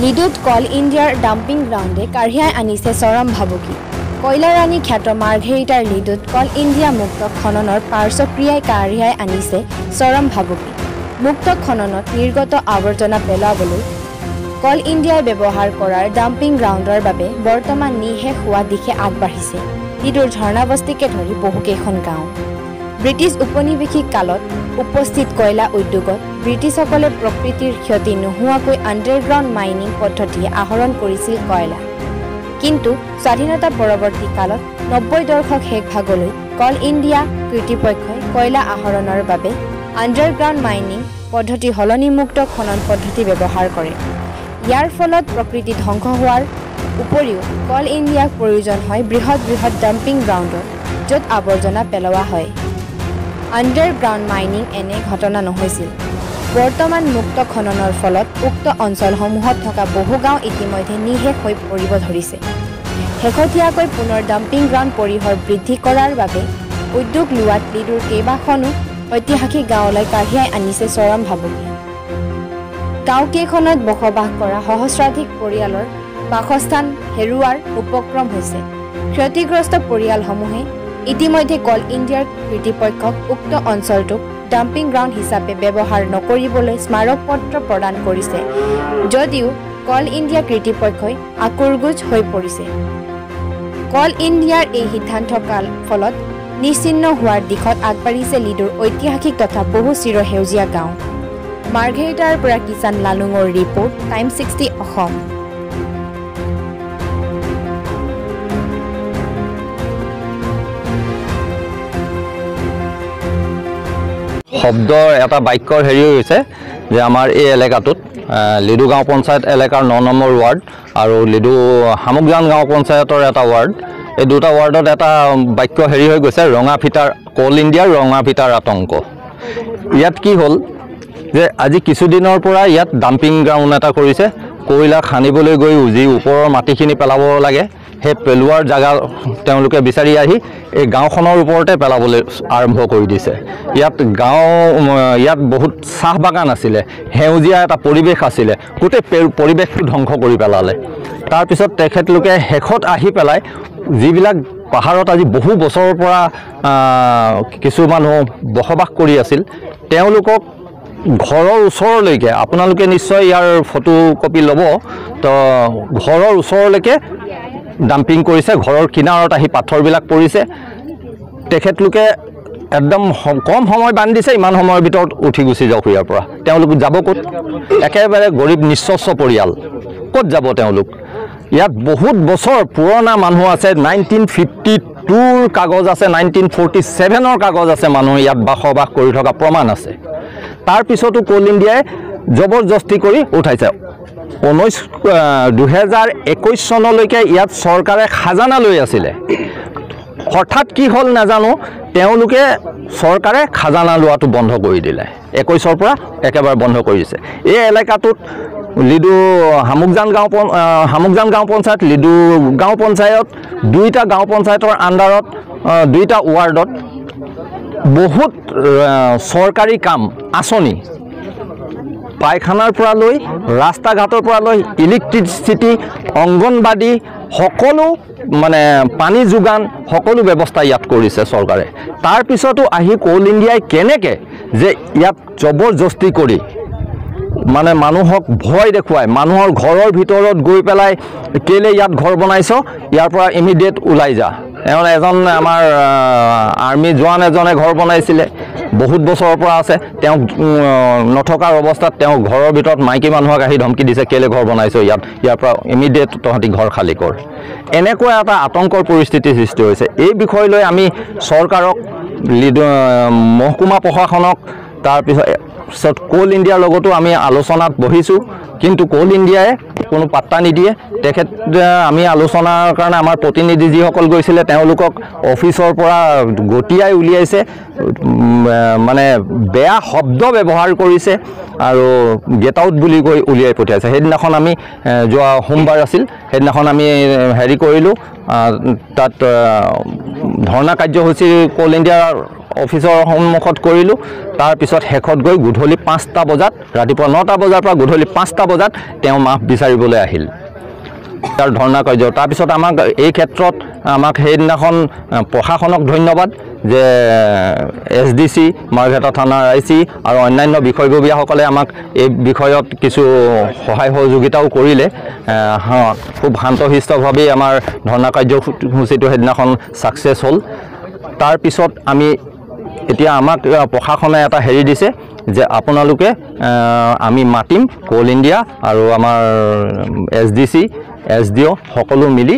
লিডুত কল ইণ্ডিয়াৰ ডাম্পিং গ্ৰাউণ্ডে কাঢ়িয়াই আনিছে চৰম ভাবুকি। কয়লাৰাণী খ্যাত মাৰ্ঘেৰিটাৰ লিডুত কল ইণ্ডিয়া মুক্ত খননৰ পাৰ্শ্বক্ৰিয়াই কাঢ়িয়াই আনিছে চৰম ভাবুকি। মুক্ত খননত নিৰ্গত আৱৰ্জনা পেলাবলৈ কল ইণ্ডিয়াই ব্যৱহাৰ কৰাৰ ডাম্পিং গ্ৰাউণ্ডৰ বাবে বৰ্তমান নিশেষ হোৱা দিশে আগবাঢ়িছে লিডুৰ ঝৰ্ণাবস্তিকে ধৰি বহুকেইখন গাঁও। ব্ৰিটিছ উপনিৱেশিক কালত উপস্থিত কয়লা উদ্যোগত ব্ৰিটিছসকলে প্ৰকৃতিৰ ক্ষতি নোহোৱাকৈ আণ্ডাৰগ্ৰাউণ্ড মাইনিং পদ্ধতিয়ে আহৰণ কৰিছিল কয়লা। কিন্তু স্বাধীনতা পৰৱৰ্তী কালত ৯০ দশক শেষ ভাগলৈ কল ইণ্ডিয়া কৰ্তৃপক্ষই কয়লা আহৰণৰ বাবে আণ্ডাৰগ্ৰাউণ্ড মাইনিং পদ্ধতি সলনিমুক্ত খনন পদ্ধতি ব্যৱহাৰ কৰে। ইয়াৰ ফলত প্ৰকৃতি ধ্বংস হোৱাৰ উপৰিও কল ইণ্ডিয়াক প্ৰয়োজন হয় বৃহৎ বৃহৎ ডাম্পিং গ্ৰাউণ্ডত য'ত আৱৰ্জনা পেলোৱা হয়। আণ্ডাৰগ্ৰাউণ্ড মাইনিং এনে ঘটনা নহৈছিল। বৰ্তমান মুক্ত খননৰ ফলত উক্ত অঞ্চলসমূহত থকা বহু গাঁও ইতিমধ্যে নিশেষ হৈ পৰিব ধৰিছে। শেহতীয়াকৈ পুনৰ ডাম্পিং গ্ৰাউণ্ড পৰিসৰ বৃদ্ধি কৰাৰ বাবে উদ্যোগ লোৱাত লিডুৰ কেইবাখনো ঐতিহাসিক গাঁৱলৈ কাঢ়িয়াই আনিছে চৰম ভাবুকি। গাঁওকেইখনত বসবাস কৰা সহস্ৰাধিক পৰিয়ালৰ বাসস্থান হেৰুওৱাৰ উপক্ৰম হৈছে। ক্ষতিগ্ৰস্ত পৰিয়ালসমূহে ইতিমধ্যে কল ইণ্ডিয়াৰ কৰ্তৃপক্ষক উক্ত অঞ্চলটোক ডাম্পিং গ্ৰাউণ্ড হিচাপে ব্যৱহাৰ নকৰিবলৈ স্মাৰকপত্ৰ প্ৰদান কৰিছে যদিও কল ইণ্ডিয়া কৰ্তৃপক্ষই আকুৰগুজ হৈ পৰিছে। কল ইণ্ডিয়াৰ এই সিদ্ধান্তৰ ফলত নিশ্চিহ্ন হোৱাৰ দিশত আগবাঢ়িছে লিডুৰ ঐতিহাসিক তথা বহু চিৰসেউজীয়া গাঁও। মাৰ্ঘেৰিটাৰ পৰা কিষাণ লালুঙৰ ৰিপৰ্ট, টাইম 60 অসম। শব্দৰ এটা বাক্যৰ হেৰি হৈছে যে আমাৰ এই এলেকাটোত লিডু গাঁও পঞ্চায়ত এলেকাৰ ৯ নম্বৰ ৱাৰ্ড আৰু লিডু হামুকজান গাঁও পঞ্চায়তৰ এটা ৱাৰ্ড, এই দুটা ৱাৰ্ডত এটা বাক্য হেৰি হৈ গৈছে, ৰঙা ফিটাৰ কল ইণ্ডিয়াৰ ৰঙা ফিটাৰ আতংক। ইয়াত কি হ'ল যে আজি কিছুদিনৰ পৰা ইয়াত ডাম্পিং গ্ৰাউণ্ড এটা কৰিছে। কয়লা খান্দিবলৈ গৈ যি ওপৰৰ মাটিখিনি পেলাব লাগে সেই পেলোৱাৰ জেগা তেওঁলোকে বিচাৰি আহি এই গাঁওখনৰ ওপৰতে পেলাবলৈ আৰম্ভ কৰি দিছে। ইয়াত বহুত চাহ বাগান আছিলে, সেউজীয়া এটা পৰিৱেশ আছিলে, গোটেই পৰিৱেশটো ধ্বংস কৰি পেলালে। তাৰপিছত তেখেতলোকে শেষত আহি পেলাই যিবিলাক পাহাৰত আজি বহু বছৰৰ পৰা কিছু মানুহ বসবাস কৰি আছিল তেওঁলোকক ঘৰৰ ওচৰলৈকে, আপোনালোকে নিশ্চয় ইয়াৰ ফটো কপি ল'ব, তো ঘৰৰ ওচৰলৈকে ডাম্পিং কৰিছে। ঘৰৰ কিনাৰত আহি পাথৰবিলাক পৰিছে। তেখেতলোকে একদম কম সময় বান্ধি দিছে, ইমান সময়ৰ ভিতৰত উঠি গুচি যাওক ইয়াৰ পৰা। তেওঁলোক যাব ক'ত? একেবাৰে গৰীব নিঃস্ব পৰিয়াল, ক'ত যাব তেওঁলোক? ইয়াত বহুত বছৰ পুৰণা মানুহ আছে, 1952ৰ কাগজ আছে, 1947ৰ কাগজ আছে, মানুহ ইয়াত বসবাস কৰি থকা প্ৰমাণ আছে। তাৰপিছতো কল ইণ্ডিয়াই জবৰদস্তি কৰি উঠাইছে। 2021 চনলৈকে ইয়াত চৰকাৰে খাজানা লৈ আছিলে। হঠাৎ কি হ'ল নাজানো, তেওঁলোকে চৰকাৰে খাজানা লোৱাটো বন্ধ কৰি দিলে। 21ৰ পৰা একেবাৰে বন্ধ কৰি দিছে। এই এলেকাটোত লিডু হামুকজান গাঁও পঞ্চায়ত, লিডু গাঁও পঞ্চায়ত, দুইটা গাঁও পঞ্চায়তৰ আণ্ডাৰত দুইটা ৱাৰ্ডত বহুত চৰকাৰী কাম আঁচনি, পায়খানাৰ পৰা লৈ ৰাস্তা ঘাটৰ পৰা লৈ ইলেক্ট্ৰিচিটি, অংগনবাদী, সকলো মানে পানী যোগান, সকলো ব্যৱস্থা ইয়াত কৰিছে চৰকাৰে। তাৰপিছতো আহি কল ইণ্ডিয়াই কেনেকৈ যে ইয়াত জবৰদস্তি কৰি মানে মানুহক ভয় দেখুৱাই, মানুহৰ ঘৰৰ ভিতৰত গৈ পেলাই কেলে ইয়াত ঘৰ বনাইছ, ইয়াৰ পৰা ইমিডিয়েট ওলাই যা। এজন আমাৰ আৰ্মি জোৱান এজনে ঘৰ বনাইছিলে, বহুত বছৰৰ পৰা আছে। তেওঁ নথকাৰ অৱস্থাত তেওঁ ঘৰৰ ভিতৰত মাইকী মানুহক আহি ধমকি দিছে, কেলে ঘৰ বনাইছ ইয়াত, ইয়াৰ পৰা ইমিডিয়েট তহঁতি ঘৰ খালী কৰ। এনেকুৱা এটা আতংকৰ পৰিস্থিতিৰ সৃষ্টি হৈছে। এই বিষয় লৈ আমি চৰকাৰক, মহকুমা প্ৰশাসনক, তাৰপিছত কল ইণ্ডিয়াৰ লগতো আমি আলোচনাত বহিছোঁ, কিন্তু কল ইণ্ডিয়াই কোনো পাত্তা নিদিয়ে। আমি আলোচনাৰ কাৰণে আমাৰ প্ৰতিনিধি যিসকল গৈছিলে তেওঁলোকক অফিচৰ পৰা গতিয়াই উলিয়াইছে, মানে বেয়া শব্দ ব্যৱহাৰ কৰিছে আৰু গেট আউট বুলি কৈ উলিয়াই পঠিয়াইছে। সেইদিনাখন আমি যোৱা সোমবাৰ আছিল, সেইদিনাখন আমি হেৰি কৰিলোঁ, তাত ধৰ্ণা কাৰ্যসূচী কল ইণ্ডিয়াৰ অফিচৰ সন্মুখত কৰিলোঁ তাৰপিছত শেষত গৈ গধূলি 5টা বজাত ৰাতিপুৱা 9টা বজাৰ পৰা গধূলি 5টা বজাত তেওঁ মাফ বিচাৰিবলৈ আহিল তাৰ ধৰ্ণা কাৰ্য তাৰপিছত আমাক এই ক্ষেত্ৰত আমাক সেইদিনাখন প্ৰশাসনক ধন্যবাদ যে SDC মাৰ্ঘেটা থানাৰ IC আৰু অন্যান্য বিষয়ববীয়াসকলে আমাক এই বিষয়ত কিছু সহায় সহযোগিতাও কৰিলে খুব শান্তশিষ্টভাৱেই আমাৰ ধৰ্ণা কাৰ্যসূচীটো সেইদিনাখন ছাকচেছ হ'ল তাৰপিছত আমি এতিয়া আমাক প্ৰশাসনে এটা হেৰি দিছে যে আপোনালোকে আমি মাতিম কোল ইণ্ডিয়া আৰু আমাৰ SDC SDO সকলো মিলি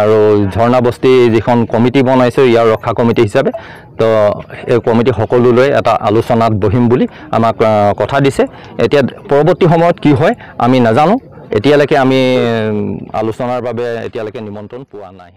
আৰু ঝৰ্ণা বস্তি যিখন কমিটি বনাইছে ইয়াৰ ৰক্ষা কমিটি হিচাপে তো এই কমিটি সকলোলৈ এটা আলোচনাত বহিম বুলি আমাক কথা দিছে এতিয়া পৰৱৰ্তী সময়ত কি হয় আমি নাজানো এতিয়ালৈকে আমি আলোচনাৰ বাবে এতিয়ালৈকে নিমন্ত্ৰণ পোৱা নাই